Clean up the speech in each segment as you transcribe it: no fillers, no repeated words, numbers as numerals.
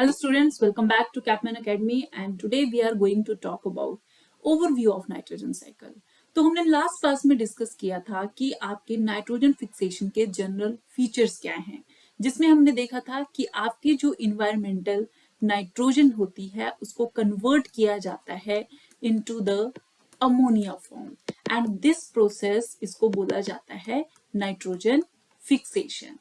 Hello students, welcome back to Capman Academy and today we are going to talk about overview of nitrogen cycle. तो हमने last class में discuss किया था कि आपके nitrogen fixation के जनरल फीचर्स क्या हैं, जिसमें हमने देखा था कि आपकी जो इन्वायरमेंटल नाइट्रोजन होती है उसको कन्वर्ट किया जाता है into the ammonia form and this process इसको बोला जाता है नाइट्रोजन फिक्सेशन,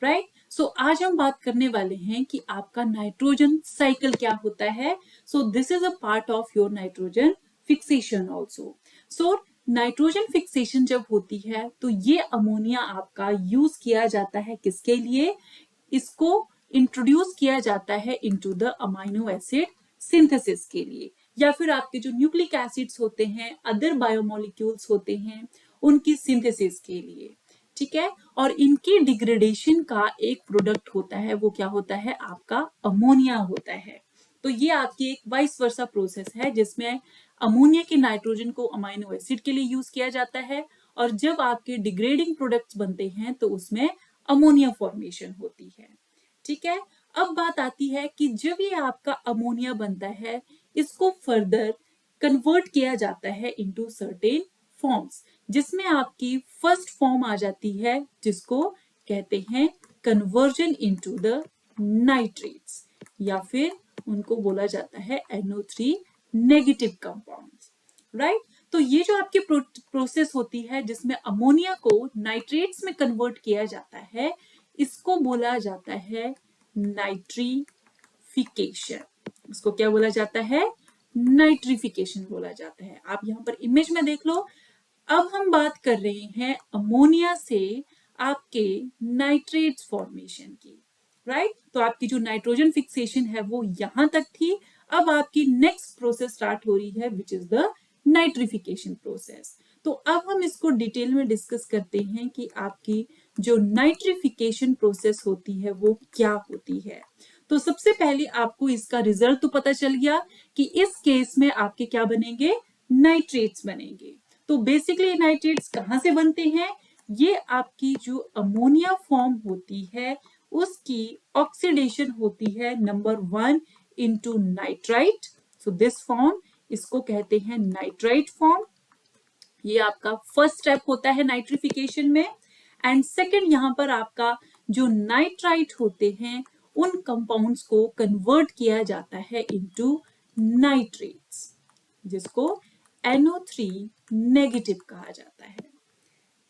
राइट। सो आज हम बात करने वाले हैं कि आपका नाइट्रोजन साइकिल क्या होता है। So this is a part of your nitrogen fixation also. So nitrogen fixation जब होती है तो ये अमोनिया आपका यूज किया जाता है किसके लिए, इसको इंट्रोड्यूस किया जाता है into the amino acid synthesis के लिए, या फिर आपके जो न्यूक्लिक एसिड्स होते हैं, अदर बायोमोलिक्यूल्स होते हैं, उनकी सिंथेसिस के लिए, ठीक है। और इनकी डिग्रेडेशन का एक प्रोडक्ट होता है, वो क्या होता है, आपका अमोनिया होता है। तो ये आपकी एक वाइस वर्सा प्रोसेस है जिसमें अमोनिया के नाइट्रोजन को अमाइनो एसिड के लिए यूज किया जाता है और जब आपके डिग्रेडिंग प्रोडक्ट्स बनते हैं तो उसमें अमोनिया फॉर्मेशन होती है, ठीक है। अब बात आती है कि जब ये आपका अमोनिया बनता है इसको फर्दर कन्वर्ट किया जाता है इनटू सर्टेन फॉर्म्स, जिसमें आपकी फर्स्ट फॉर्म आ जाती है जिसको कहते हैं कन्वर्जन इनटू द नाइट्रेट्स, या फिर उनको बोला जाता है NO3 नेगेटिव कंपाउंड्स, राइट। तो ये जो आपकी प्रोसेस होती है जिसमें अमोनिया को नाइट्रेट्स में कन्वर्ट किया जाता है, इसको बोला जाता है नाइट्रिफिकेशन। इसको क्या बोला जाता है, नाइट्रिफिकेशन बोला जाता है। आप यहाँ पर इमेज में देख लो। अब हम बात कर रहे हैं अमोनिया से आपके नाइट्रेट्स फॉर्मेशन की, राइट। तो आपकी जो नाइट्रोजन फिक्सेशन है वो यहां तक थी। अब आपकी नेक्स्ट प्रोसेस स्टार्ट हो रही है which is the nitrification process. तो अब हम इसको डिटेल में डिस्कस करते हैं कि आपकी जो नाइट्रिफिकेशन प्रोसेस होती है वो क्या होती है। तो सबसे पहले आपको इसका रिजल्ट तो पता चल गया कि इस केस में आपके क्या बनेंगे, नाइट्रेट्स बनेंगे। तो बेसिकली नाइट्रेट्स कहां से बनते हैं, ये आपकी जो अमोनिया फॉर्म होती है उसकी ऑक्सीडेशन होती है number 1 into nitrite. So this form इसको कहते हैं नाइट्राइट फॉर्म। ये आपका फर्स्ट स्टेप होता है नाइट्रिफिकेशन में। एंड सेकंड यहां पर आपका जो नाइट्राइट होते हैं उन कंपाउंड्स को कन्वर्ट किया जाता है इनटू नाइट्रेट्स, जिसको NO3 नेगेटिव कहा जाता है,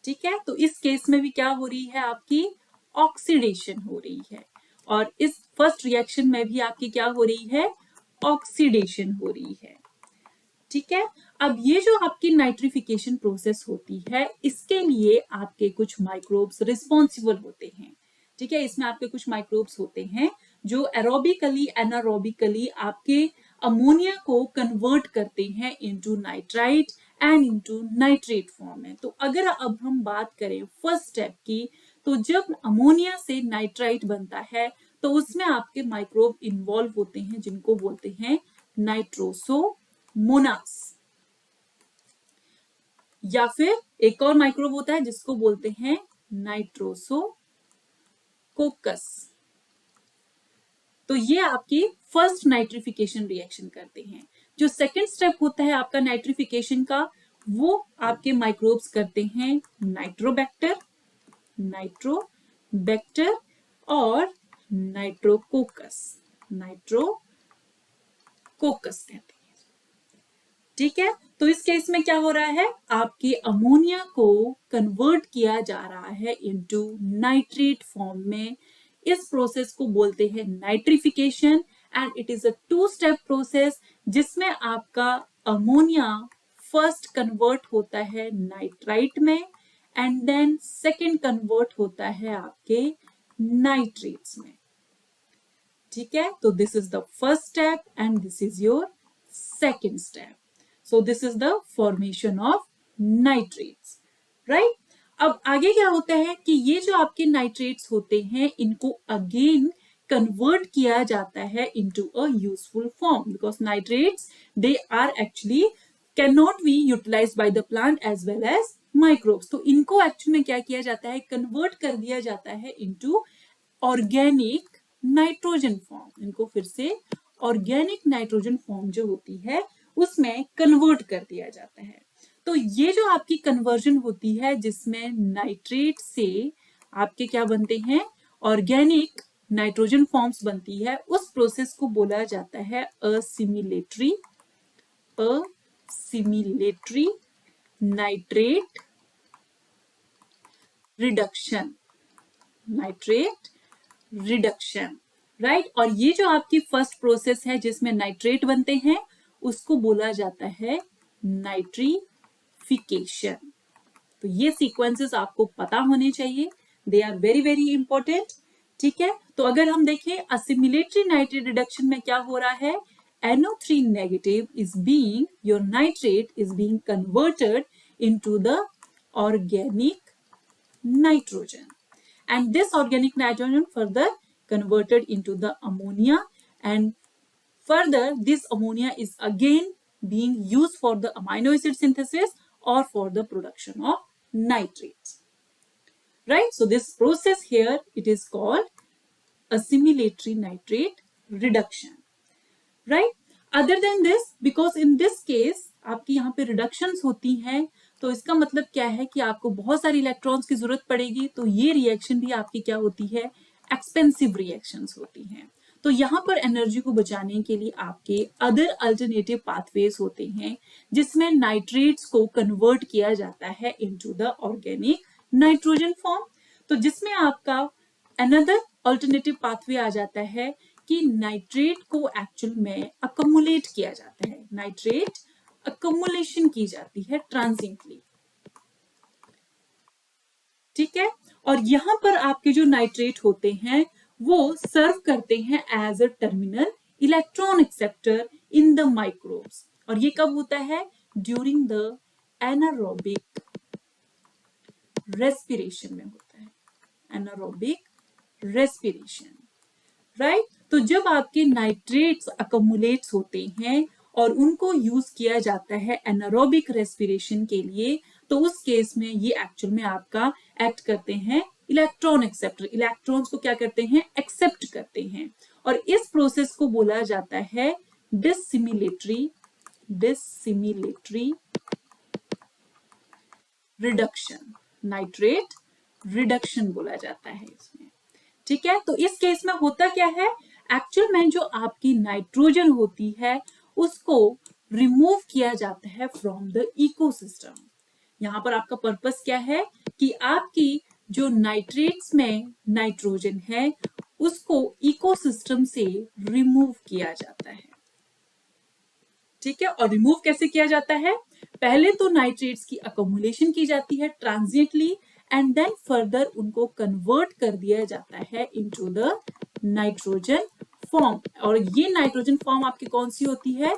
ठीक है। तो इस केस में भी क्या हो रही है, आपकी ऑक्सीडेशन हो रही है, और इस फर्स्ट रिएक्शन में भी आपकी क्या हो रही है, ऑक्सीडेशन हो रही है, ठीक है। अब ये जो आपकी नाइट्रिफिकेशन प्रोसेस होती है इसके लिए आपके कुछ माइक्रोब्स रिस्पॉन्सिबल होते हैं, ठीक है। इसमें आपके कुछ माइक्रोब्स होते हैं जो एरोबिकली एनारोबिकली आपके अमोनिया को कन्वर्ट करते हैं into nitrite and into nitrate form में। तो अगर अब हम बात करें फर्स्ट स्टेप की, तो जब अमोनिया से नाइट्राइट बनता है तो उसमें आपके माइक्रोब इन्वॉल्व होते हैं जिनको बोलते हैं नाइट्रोसोमोनास, या फिर एक और माइक्रोब होता है जिसको बोलते हैं नाइट्रोसोकोकस। तो ये आपकी फर्स्ट नाइट्रिफिकेशन रिएक्शन करते हैं। जो सेकंड स्टेप होता है आपका नाइट्रिफिकेशन का, वो आपके माइक्रोब्स करते हैं नाइट्रोबैक्टर और नाइट्रोकोकस कहते हैं, ठीक है। तो इस केस में क्या हो रहा है, आपके अमोनिया को कन्वर्ट किया जा रहा है इनटू नाइट्रेट फॉर्म में। इस प्रोसेस को बोलते हैं nitrification and it is a 2 step process जिसमें आपका अमोनिया फर्स्ट कन्वर्ट होता है नाइट्राइट में एंड देन सेकंड कन्वर्ट होता है आपके नाइट्रेट्स में, ठीक है। तो this is the first step and this is your second step. So this is the formation of nitrates, right? अब आगे क्या होता है कि ये जो आपके नाइट्रेट्स होते हैं इनको अगेन कन्वर्ट किया जाता है into a useful form because nitrates they are actually cannot be utilized by the plant as well as microbes. तो इनको एक्चुअली में क्या किया जाता है, कन्वर्ट कर दिया जाता है into organic नाइट्रोजन फॉर्म, इनको फिर से ऑर्गेनिक नाइट्रोजन फॉर्म जो होती है उसमें कन्वर्ट कर दिया जाता है। तो ये जो आपकी कन्वर्जन होती है जिसमें नाइट्रेट से आपके क्या बनते हैं, ऑर्गेनिक नाइट्रोजन फॉर्म्स बनती है, उस प्रोसेस को बोला जाता है assimilatory nitrate reduction, nitrate reduction, right. और ये जो आपकी फर्स्ट प्रोसेस है जिसमें नाइट्रेट बनते हैं उसको बोला जाता है नाइट्रीफिकेशन। तो ये सीक्वेंसेस आपको पता होने चाहिए, they are very very important, ठीक है। तो अगर हम देखें असिमिलेटरी नाइट्रेट रिडक्शन में क्या हो रहा है, NO3 negative is being, your nitrate is being converted into the organic nitrogen, and this organic nitrogen further converted into the ammonia, and further this ammonia is again being used for the amino acid synthesis or for the production of nitrates, right? So this process here, it is called assimilatory nitrate reduction, right? Other than this, because in this case आपकी यहाँ पे reductions होती हैं, तो इसका मतलब क्या है कि आपको बहुत सारी इलेक्ट्रॉन्स की जरूरत पड़ेगी, तो ये रिएक्शन भी आपकी क्या होती है, एक्सपेंसिव रिएक्शंस होती हैं। तो यहाँ पर एनर्जी को बचाने के लिए आपके अदर अल्टरनेटिव पाथवेज होते हैं जिसमें नाइट्रेट्स को कन्वर्ट किया जाता है into the organic nitrogen form. तो जिसमें आपका अनदर अल्टरनेटिव पाथवे आ जाता है कि नाइट्रेट को एक्चुअल में अकोमुलेट किया जाता है, नाइट्रेट अकोमुलेशन की जाती है ट्रांजिएंटली, ठीक है। और यहां पर आपके जो नाइट्रेट होते हैं वो सर्व करते हैं as a terminal electron acceptor in the microbes, और ये कब होता है, ड्यूरिंग द एनारोबिक रेस्पिरेशन में होता है, एनारोबिक रेस्पिरेशन, राइट। तो जब आपके नाइट्रेट्स अकोमुलेट्स होते हैं और उनको यूज किया जाता है एनारोबिक रेस्पिरेशन के लिए, तो उस केस में ये एक्चुअल में आपका एक्ट करते हैं इलेक्ट्रॉन एक्सेप्टर, इलेक्ट्रॉन्स को क्या करते हैं, एक्सेप्ट करते हैं, और इस प्रोसेस को बोला जाता है डिसिमिलेटरी रिडक्शन, नाइट्रेट रिडक्शन बोला जाता है इसमें, ठीक है। तो इस केस में होता क्या है, एक्चुअल में जो आपकी नाइट्रोजन होती है उसको रिमूव किया जाता है फ्रॉम द इकोसिस्टम। यहां पर आपका पर्पस क्या है कि आपकी जो नाइट्रेट्स में नाइट्रोजन है उसको इकोसिस्टम से रिमूव किया जाता है, ठीक है। और रिमूव कैसे किया जाता है, पहले तो नाइट्रेट्स की अकोमुलेशन की जाती है ट्रांजिएंटली, एंड देन फर्दर उनको कन्वर्ट कर दिया जाता है इनटू द नाइट्रोजन फॉर्म। और ये नाइट्रोजन फॉर्म आपकी कौन सी होती है,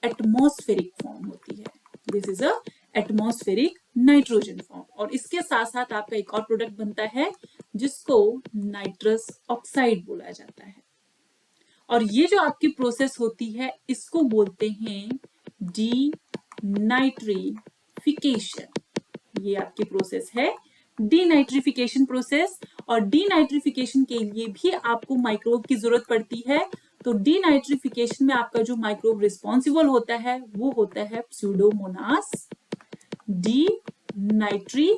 एटमॉस्फेरिक फॉर्म होती है, this is a atmospheric nitrogen form. और इसके साथ साथ आपका एक और प्रोडक्ट बनता है जिसको नाइट्रस ऑक्साइड बोला जाता है, और ये जो आपकी प्रोसेस होती है इसको बोलते हैं डीनाइट्रिफिकेशन, ये आपकी प्रोसेस है डीनाइट्रिफिकेशन प्रोसेस। और डीनाइट्रिफिकेशन के लिए भी आपको माइक्रोब की जरूरत पड़ती है, तो डीनाइट्रिफिकेशन में आपका जो माइक्रोब रिस्पॉन्सिबल होता है वो होता है प्स्यूडोमोनास डीनाइट्रिफिकेंस,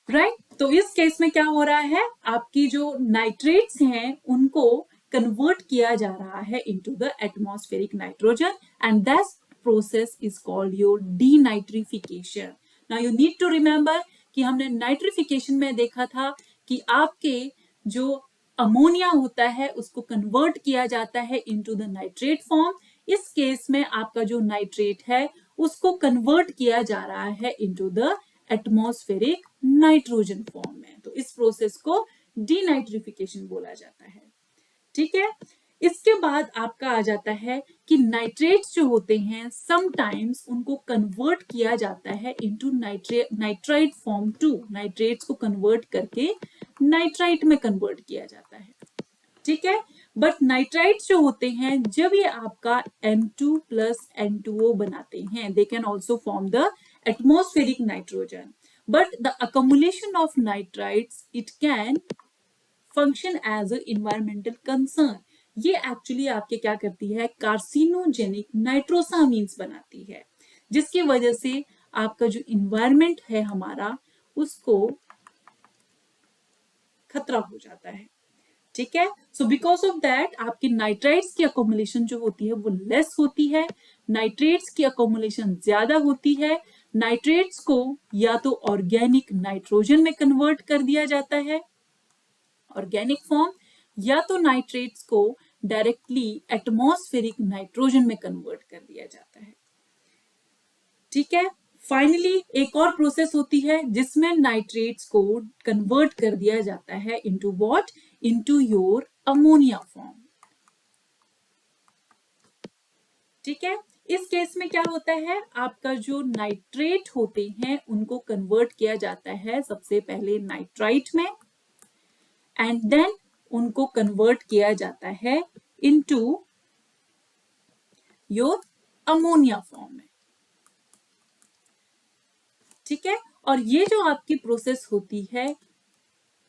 राइट। तो इस केस में क्या हो रहा है, आपकी जो नाइट्रेट्स हैं उनको कन्वर्ट किया जा रहा है into the atmospheric nitrogen, and that process is called your denitrification. Now you need to remember कि हमने नाइट्रिफिकेशन में देखा था कि आपके जो अमोनिया होता है उसको कन्वर्ट किया जाता है इनटू द नाइट्रेट फॉर्म। इस केस में आपका जो नाइट्रेट है उसको कन्वर्ट किया जा रहा है into the atmospheric nitrogen form में, तो इस प्रोसेस को डीनाइट्रिफिकेशन बोला जाता है, ठीक है। इसके बाद आपका आ जाता है कि नाइट्रेट्स जो होते हैं समटाइम्स उनको कन्वर्ट किया जाता है into nitrite form too, nitrates को कन्वर्ट करके नाइट्राइट में कन्वर्ट किया जाता है, ठीक है। बट नाइट्राइट्स जो होते हैं जब ये आपका N2 प्लस N2O बनाते हैं, they can also form the atmospheric nitrogen, but the accumulation of nitrites it can function as a environmental concern. ये एक्चुअली आपके क्या करती है, कार्सिनोजेनिक नाइट्रोसामीन्स बनाती है, जिसकी वजह से आपका जो इन्वायरमेंट है हमारा उसको खतरा हो जाता है। ठीक है, सो बिकॉज ऑफ दैट आपकी नाइट्राइट्स की अकोमुलेशन जो होती है वो लेस होती है, नाइट्रेट्स की अकोमुलेशन ज्यादा होती है। नाइट्रेट्स को या तो ऑर्गेनिक नाइट्रोजन में कन्वर्ट कर दिया जाता है, ऑर्गेनिक फॉर्म, या तो नाइट्रेट्स को डायरेक्टली एटमॉस्फेरिक नाइट्रोजन में कन्वर्ट कर दिया जाता है। ठीक है, फाइनली एक और प्रोसेस होती है जिसमें नाइट्रेट्स को कन्वर्ट कर दिया जाता है into what, into your ammonia form. ठीक है, इस केस में क्या होता है, आपका जो नाइट्रेट होते हैं उनको कन्वर्ट किया जाता है सबसे पहले नाइट्राइट में, एंड देन उनको कन्वर्ट किया जाता है इनटू योर अमोनिया फॉर्म में। ठीक है, और ये जो आपकी प्रोसेस होती है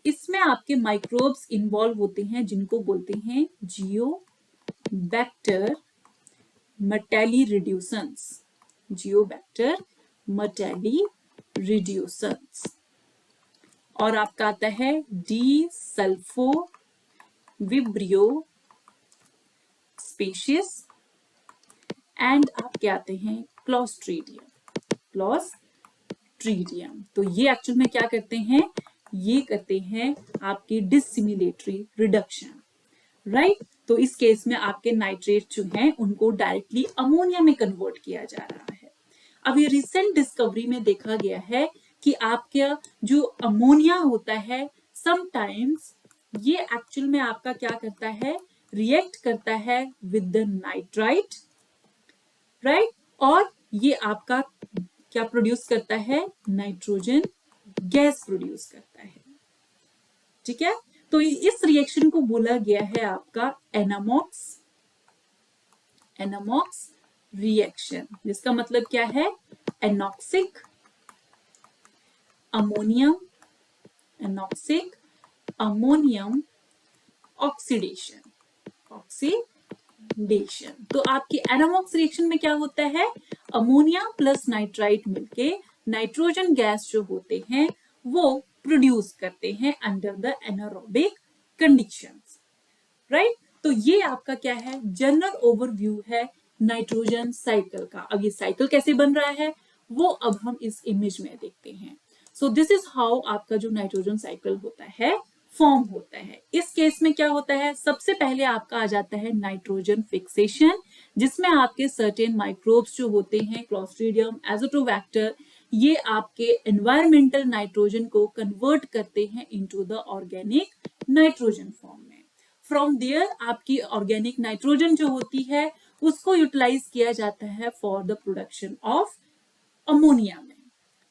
इसमें आपके माइक्रोब्स इन्वॉल्व होते हैं जिनको बोलते हैं जियोबैक्टर मेटालिरिड्यूसेंस, जियोबैक्टर मेटालिरिड्यूसेंस। और आपका आता है D sulpho vibrio species, and आपके आते हैं क्लोस्ट्रीडियम, क्लोस्ट्रीडियम। तो ये एक्चुअल में क्या करते हैं, ये करते हैं आपकी डिसिमिलेटरी रिडक्शन, राइट। तो इस केस में आपके नाइट्रेट जो हैं उनको डायरेक्टली अमोनिया में कन्वर्ट किया जा रहा है। अब ये रिसेंट डिस्कवरी में देखा गया है कि आपका जो अमोनिया होता है समटाइम्स ये एक्चुअल में आपका क्या करता है, रिएक्ट करता है विद द नाइट्राइट, राइट, और ये आपका क्या प्रोड्यूस करता है, नाइट्रोजन गैस प्रोड्यूस करता है। ठीक है, तो इस रिएक्शन को बोला गया है आपका एनामॉक्स रिएक्शन, जिसका मतलब क्या है, एनॉक्सिक अमोनियम ऑक्सीडेशन। तो आपकी एनामॉक्स रिएक्शन में क्या होता है, अमोनिया प्लस नाइट्राइट मिलके नाइट्रोजन गैस जो होते हैं वो प्रोड्यूस करते हैं under the anaerobic conditions, right. तो ये आपका क्या है, जनरल ओवरव्यू है नाइट्रोजन साइकिल का। अब ये साइकिल कैसे बन रहा है वो अब हम इस इमेज में देखते हैं। सो दिस इज हाउ आपका जो नाइट्रोजन साइकिल होता है फॉर्म होता है। इस केस में क्या होता है, सबसे पहले आपका आ जाता है नाइट्रोजन फिक्सेशन, जिसमें आपके सर्टेन माइक्रोब्स जो होते हैं क्लोस्ट्रीडियम, एजोटोबैक्टर, ये आपके एनवायरमेंटल नाइट्रोजन को कन्वर्ट करते हैं into the organic nitrogen form में। फ्रॉम देयर आपकी ऑर्गेनिक नाइट्रोजन जो होती है उसको यूटिलाइज किया जाता है for the production of ammonia में।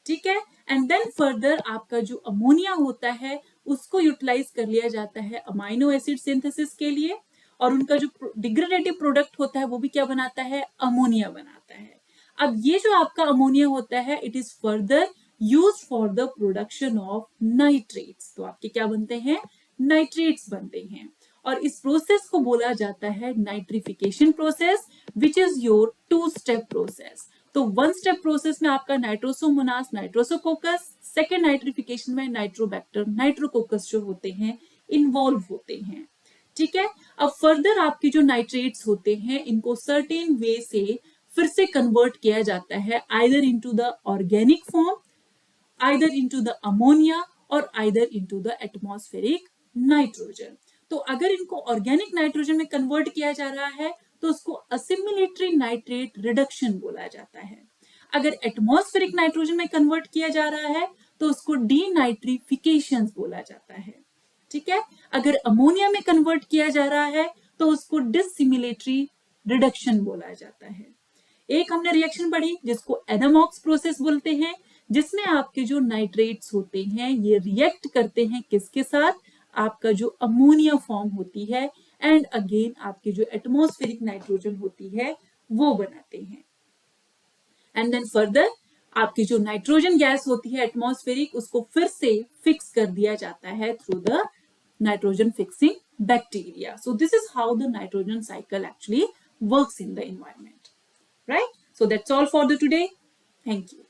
ठीक है, एंड देन फर्दर आपका जो अमोनिया होता है उसको यूटिलाइज कर लिया जाता है अमाइनो एसिड सिंथेसिस के लिए, और उनका जो डिग्रेडेटिव प्रोडक्ट होता है वो भी क्या बनाता है, अमोनिया बनाता है। अब ये जो आपका अमोनिया होता है it is further used for the production of nitrates. तो आपके क्या बनते हैं, नाइट्रेट्स बनते हैं, और इस प्रोसेस को बोला जाता है nitrification process, which is your two step process. तो 1-स्टेप प्रोसेस में आपका नाइट्रोसोमोनास नाइट्रोसोकोकस, सेकेंड नाइट्रिफिकेशन में नाइट्रोबैक्टर नाइट्रोकोकस जो होते हैं इन्वॉल्व होते हैं। ठीक है, अब फर्दर आपके जो नाइट्रेट्स होते हैं इनको सर्टेन वे से फिर से कन्वर्ट किया जाता है, either into the organic form, either into the ammonia, और either into the atmospheric nitrogen. तो अगर इनको ऑर्गेनिक नाइट्रोजन में कन्वर्ट किया जा रहा है तो उसको असिमिलेटरी नाइट्रेट रिडक्शन बोला जाता है। अगर एटमॉस्फेरिक नाइट्रोजन में कन्वर्ट किया जा रहा है तो उसको डीनाइट्रिफिकेशन बोला जाता है। ठीक है, अगर अमोनिया में कन्वर्ट किया जा रहा है तो उसको डिसिमिलेटरी रिडक्शन बोला जाता है। एक हमने रिएक्शन पढ़ी जिसको एनामॉक्स प्रोसेस बोलते हैं, जिसमें आपके जो नाइट्रेट्स होते हैं ये रिएक्ट करते हैं किसके साथ, आपका जो अमोनिया फॉर्म होती है, एंड अगेन आपकी जो एटमॉस्फेरिक नाइट्रोजन होती है वो बनाते हैं। एंड देन फर्दर आपकी जो नाइट्रोजन गैस होती है एटमॉस्फेरिक, उसको फिर से फिक्स कर दिया जाता है through the nitrogen fixing bacteria. So this is how the nitrogen cycle actually works in the environment, right? So that's all for the today. Thank you.